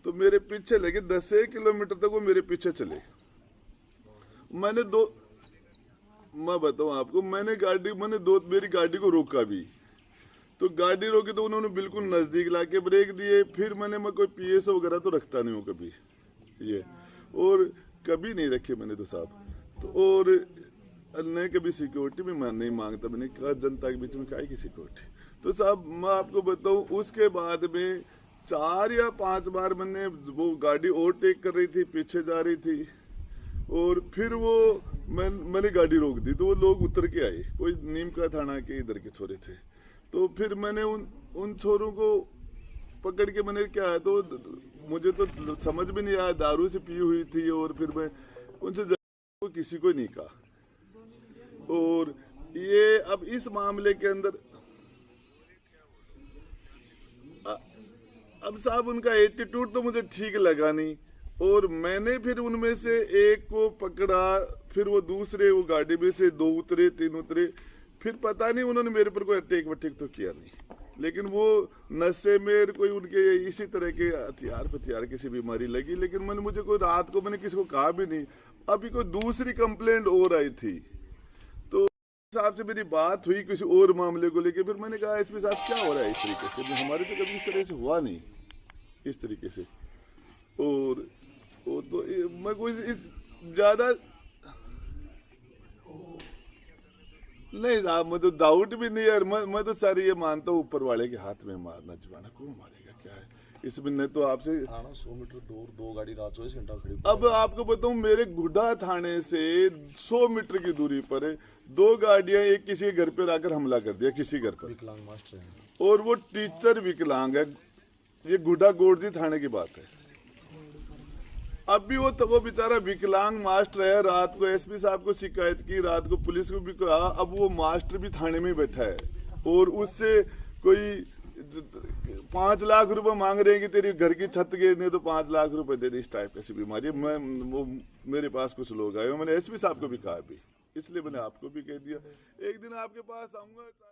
तो मेरे पीछे लगे 10 किलोमीटर तक वो मेरे पीछे चले। मैं बताऊं आपको, मेरी गाड़ी को रोका भी, तो गाड़ी रोकी तो उन्होंने बिल्कुल नजदीक लाके ब्रेक दिए। फिर मैं कोई पीएसओ वगैरह तो रखता नहीं हूँ कभी, ये और कभी नहीं रखे मैंने तो साहब। तो और नहीं कभी सिक्योरिटी भी मैं नहीं मांगता, मैंने कहा जनता के बीच में काहे की सिक्योरिटी। तो साहब मैं आपको बताऊं, उसके बाद में 4 या 5 बार मैंने वो गाड़ी ओवरटेक कर रही थी, पीछे जा रही थी, और फिर वो मैंने गाड़ी रोक दी तो वो लोग उतर के आए, कोई नीम का थाना के इधर के छोरे थे। तो फिर मैंने उन छोरों को पकड़ के मैंने क्या है, तो मुझे तो समझ में नहीं आया, दारू से पी हुई थी, और फिर मैं उनसे किसी को नहीं कहा। और ये अब इस मामले के अंदर अब साहब उनका एटीट्यूड तो मुझे ठीक लगा नहीं, और मैंने फिर उनमें से एक को पकड़ा, फिर वो दूसरे वो गाड़ी में से 2 उतरे 3 उतरे, फिर पता नहीं उन्होंने मेरे पर कोई अटैक वटैक तो किया नहीं, लेकिन वो नशे में कोई उनके इसी तरह के हथियार किसी बीमारी लगी। लेकिन मुझे कोई रात को मैंने किसी को कहा भी नहीं। अभी कोई दूसरी कंप्लेंट और आई थी, तो साहब से मेरी बात हुई किसी और मामले को लेके, फिर मैंने कहा एसपी साहब क्या हो रहा है इस तरीके से, हमारे तो कभी इस तरह से हुआ नहीं इस तरीके से। और वो तो मैं कोई ज्यादा नहीं साहब, मैं तो डाउट भी नहीं यार, मैं तो सर ये मानता हूँ ऊपर वाले के हाथ में मारना जुबाना, कौन मारेगा क्या है इसमें। नहीं तो आपसे 100 मीटर दूर 2 गाड़ी रात 24 घंटा खड़ी। अब आपको बताऊं, मेरे गुड्डा थाने से 100 मीटर की दूरी पर 2 गाड़ियां एक किसी के घर पर आकर हमला कर दिया, किसी घर पर, विकलांग मास्टर है, और वो टीचर विकलांग है। ये गुड्डा गोड़जी थाने की बात है। अब भी वो बेचारा विकलांग मास्टर है, रात को एसपी साहब को शिकायत की, रात को पुलिस को भी कहा, अब वो मास्टर भी थाने में बैठा है, और उससे कोई 5 लाख रुपए मांग रहे हैं कि तेरी घर की छत गिरने तो 5 लाख रुपए दे दे, इस टाइप की बीमारी। वो मेरे पास कुछ लोग आए, मैंने एसपी साहब को भी कहा भी, इसलिए मैंने आपको भी कह दिया, एक दिन आपके पास आऊंगा।